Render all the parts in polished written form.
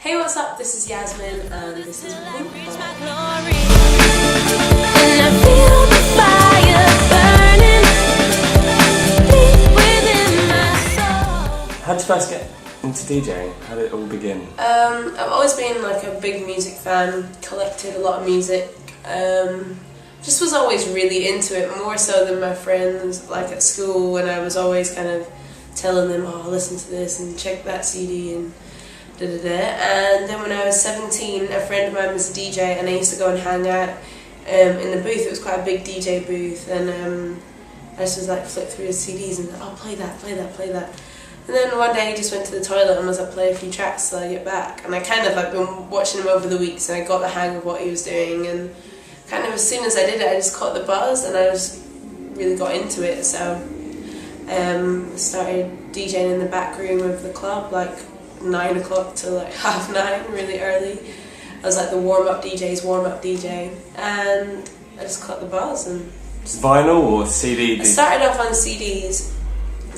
Hey, what's up? This is Yasmin and this is WinkBall. How did you first get into DJing? How did it all begin? I've always been like a big music fan, collected a lot of music, just was always really into it, more so than my friends like at school, when I was always kind of telling them, oh, listen to this and check that CD and da-da-da. And then when I was 17, a friend of mine was a DJ and I used to go and hang out in the booth. It was quite a big DJ booth, and I just was like flip through the CDs and oh, play that, play that, play that. And then one day he just went to the toilet and was like, play a few tracks till I get back. And I kind of like been watching him over the weeks and I got the hang of what he was doing, and kind of as soon as I did it I just caught the buzz and I just really got into it. So started DJing in the back room of the club like 9 o'clock till like 9:30, really early. I was like the warm-up DJ, and I just caught the buzz. And vinyl or CD? I started off on CDs,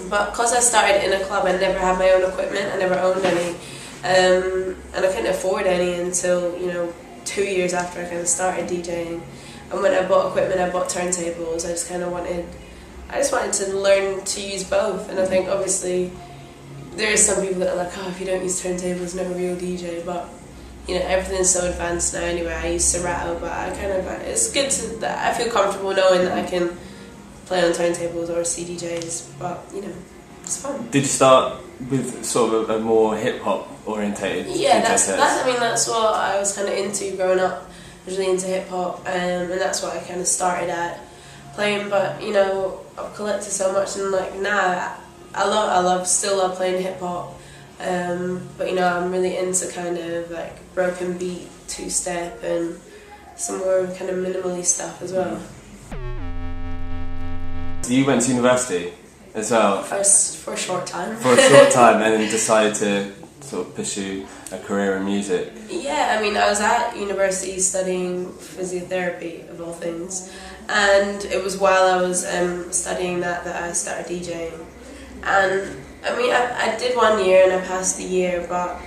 but because I started in a club I never had my own equipment, I never owned any, and I couldn't afford any until 2 years after I kind of started DJing. And when I bought equipment I bought turntables. I just wanted to learn to use both, and I think obviously there are some people that are like, oh, if you don't use turntables, no real DJ, but everything's so advanced now anyway. I use Serato, but it's good that I feel comfortable knowing that I can play on turntables or CDJs, but it's fun. Did you start with sort of a more hip-hop orientated Yeah, DJ that's what I was kind of into growing up. I was really into hip-hop, and that's what I kind of started at playing, but I've collected so much, and like now I still love playing hip-hop, but I'm really into kind of like broken beat, two-step, and some more kind of minimally stuff as well. You went to university as well? For a short time. For a short time, and then decided to sort of pursue a career in music. Yeah, I was at university studying physiotherapy, of all things, and it was while I was studying that I started DJing. And I did 1 year and I passed the year, but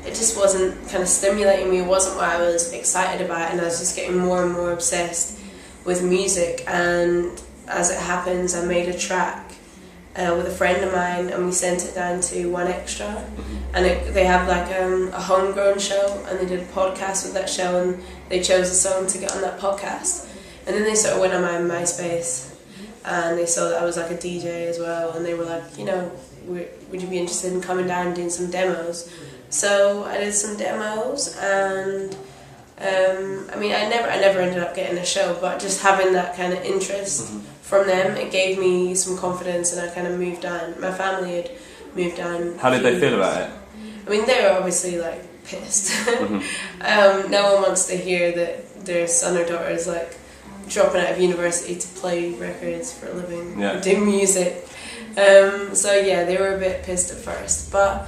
it just wasn't kind of stimulating me. It wasn't what I was excited about, and I was just getting more and more obsessed with music. And as it happens, I made a track with a friend of mine, and we sent it down to 1Extra, and they have like a homegrown show, and they did a podcast with that show, and they chose a song to get on that podcast. And then they sort of went on my MySpace, and they saw that I was like a DJ as well, and they were like, would you be interested in coming down and doing some demos? So I did some demos, and I never ended up getting a show, but just having that kind of interest from them, it gave me some confidence, and I kind of moved on. My family had moved on. How did they feel about it? They were obviously like pissed. No one wants to hear that their son or daughter is like dropping out of university to play records for a living, do music. So yeah, they were a bit pissed at first, but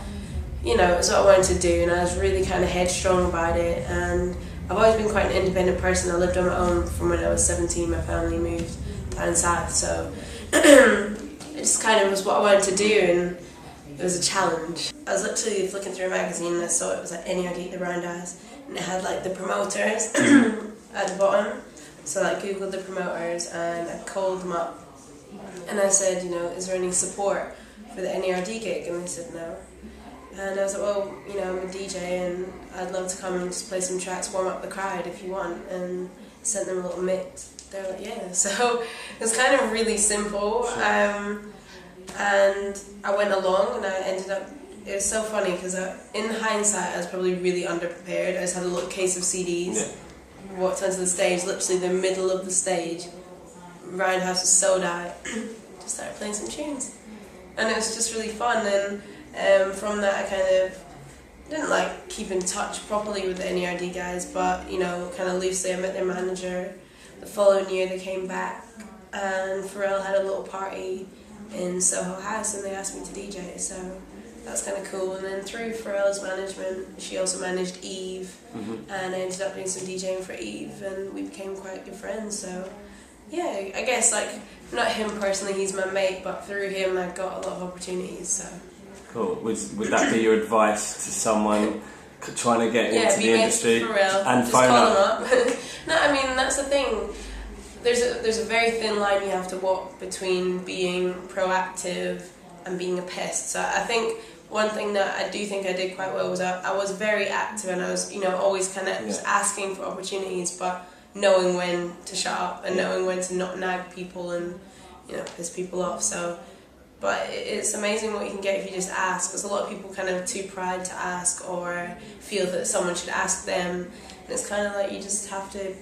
it's what I wanted to do, and I was really kind of headstrong about it. And I've always been quite an independent person. I lived on my own from when I was 17. My family moved down south, so it just kind of was what I wanted to do, and it was a challenge. I was literally flicking through a magazine and I saw it was like NERD, the Roundhouse, and it had like the promoters at the bottom. So I googled the promoters and I called them up, and I said, is there any support for the NERD gig? And they said no. And I was like, well, I'm a DJ and I'd love to come and just play some tracks, warm up the crowd if you want, and sent them a little mix. They're like, yeah. So it was kind of really simple, and I went along, and I ended up, it was so funny because in hindsight I was probably really underprepared. I just had a little case of CDs, walked onto the stage, literally the middle of the stage, Roundhouse was sold out, just started playing some tunes, and it was just really fun. And from that I kind of didn't like keep in touch properly with the NERD guys, but kind of loosely. I met their manager. The following year they came back, and Pharrell had a little party in Soho House, and they asked me to DJ, so that's kind of cool. And then through Pharrell's management, she also managed Eve, and I ended up doing some DJing for Eve, and we became quite good friends. So yeah, I guess like not him personally, he's my mate, but through him I got a lot of opportunities. So cool. Would that be your advice to someone trying to get into the industry for real. and just phone call up. them up. No, I mean that's the thing. There's a very thin line you have to walk between being proactive and being a pest. So I think one thing that I do think I did quite well was I was very active, and I was always kind of just asking for opportunities, but knowing when to shut up and knowing when to not nag people and piss people off. So. But it's amazing what you can get if you just ask, because a lot of people kind of too pride to ask or feel that someone should ask them. And it's kind of like you just have to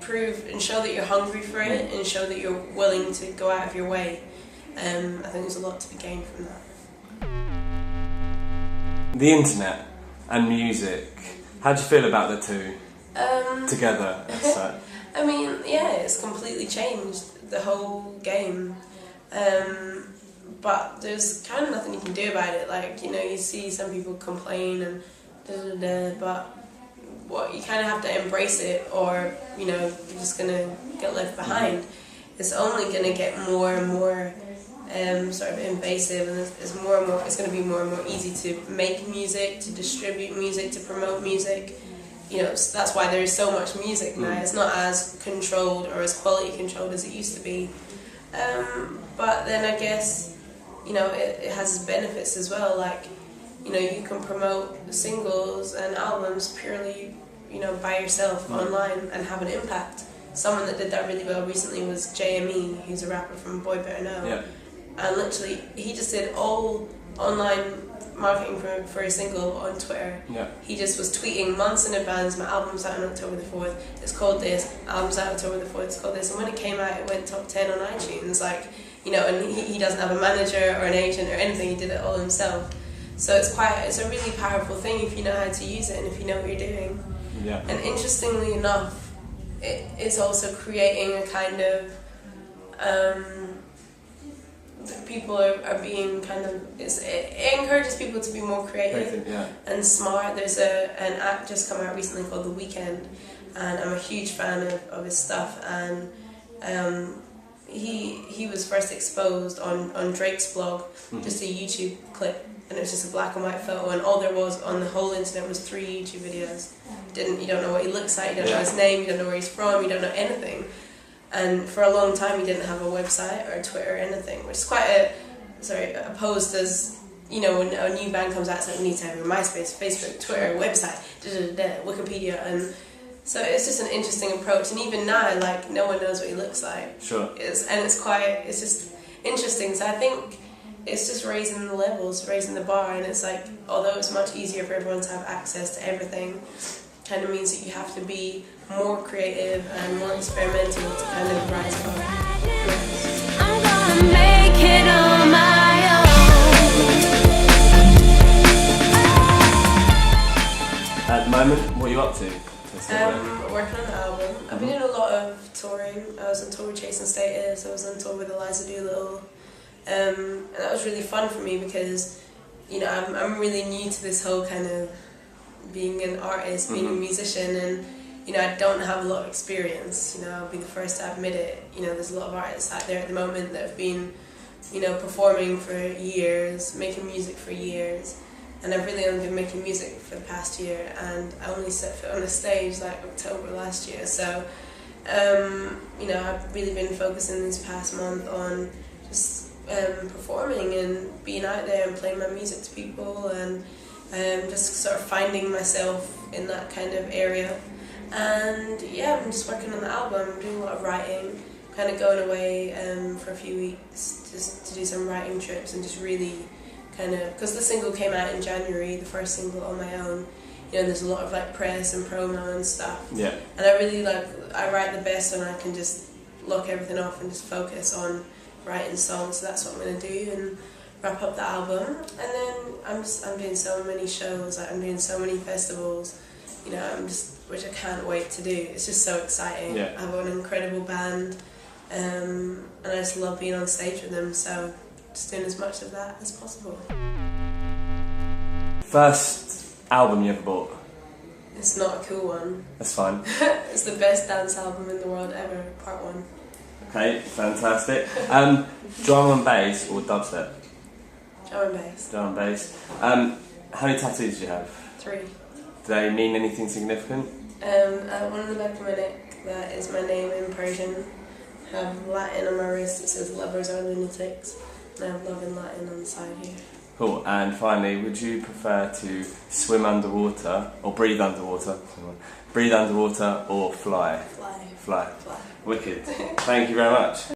prove and show that you're hungry for it and show that you're willing to go out of your way. I think there's a lot to be gained from that. The internet and music, how do you feel about the two together? I mean, it's completely changed the whole game. But there's kind of nothing you can do about it. Like, you see some people complain and but you kind of have to embrace it, or you're just gonna get left behind. It's only gonna get more and more sort of invasive, and it's more and more. It's gonna be more and more easy to make music, to distribute music, to promote music. So that's why there is so much music now. It's not as controlled or as quality controlled as it used to be. But then I guess. It has its benefits as well. Like, you can promote singles and albums purely, by yourself online and have an impact. Someone that did that really well recently was JME, who's a rapper from Boy Better Know. Yeah. And literally, he just did all online marketing for a single on Twitter. Yeah. He just was tweeting months in advance, my album's out on October the 4th, it's called this, album's out October the 4th, it's called this. And when it came out, it went top 10 on iTunes. Like, and he doesn't have a manager or an agent or anything, he did it all himself. So it's a really powerful thing if you know how to use it and if you know what you're doing. Yeah. And interestingly enough, it's also creating a kind of, people are being kind of, it encourages people to be more creative and smart. There's an app just come out recently called The Weekend, and I'm a huge fan of his stuff, and he was first exposed on Drake's blog, just a YouTube clip, and it was just a black and white photo, and all there was on the whole internet was 3 YouTube videos. You don't know what he looks like, you don't know his name, you don't know where he's from, you don't know anything. And for a long time he didn't have a website or a Twitter or anything, which is quite opposed as, when a new band comes out, it's like, we need to have your MySpace, Facebook, Twitter, website, Wikipedia, and so it's just an interesting approach. And even now, like, no one knows what he looks like. Sure. It's just interesting. So I think it's just raising the levels, raising the bar, and it's like, although it's much easier for everyone to have access to everything, kind of means that you have to be more creative and more experimental to kind of rise above. I'm gonna make it on my own. At the moment, what are you up to? Working on the album. I've been doing a lot of touring. I was on tour with Chasing Status, I was on tour with Eliza Doolittle, and that was really fun for me because, I'm really new to this whole kind of being an artist, being a musician, and I don't have a lot of experience. I'll be the first to admit it. There's a lot of artists out there at the moment that have been, performing for years, making music for years, and I've really only been making music for the past year, and I only set foot on a stage like October last year. So, I've really been focusing this past month on just performing and being out there and playing my music to people, and just sort of finding myself in that kind of area. And I'm just working on the album. I'm doing a lot of writing, kind of going away for a few weeks just to do some writing trips and just really kind of, because the single came out in January, the first single on my own, and there's a lot of like press and promo and stuff. Yeah. And I really I write the best when I can just lock everything off and just focus on writing songs. So that's what I'm going to do and wrap up the album. And then I'm doing so many shows, I'm doing so many festivals, which I can't wait to do. It's just so exciting. Yeah. I have an incredible band, and I just love being on stage with them, so just doing as much of that as possible. First album you ever bought? It's not a cool one. That's fine. It's the best dance album in the world ever, part 1. Okay, fantastic. Drum and bass or dubstep? Drum and bass. Drum and bass. How many tattoos do you have? 3. Do they mean anything significant? One on the back of my neck, that is my name in Persian. I have Latin on my wrist, it says lovers are lunatics. And I have love in Latin on the side here. Cool, and finally, would you prefer to swim underwater, or breathe underwater? Breathe underwater or fly? Fly. Fly. Fly. Wicked. Thank you very much.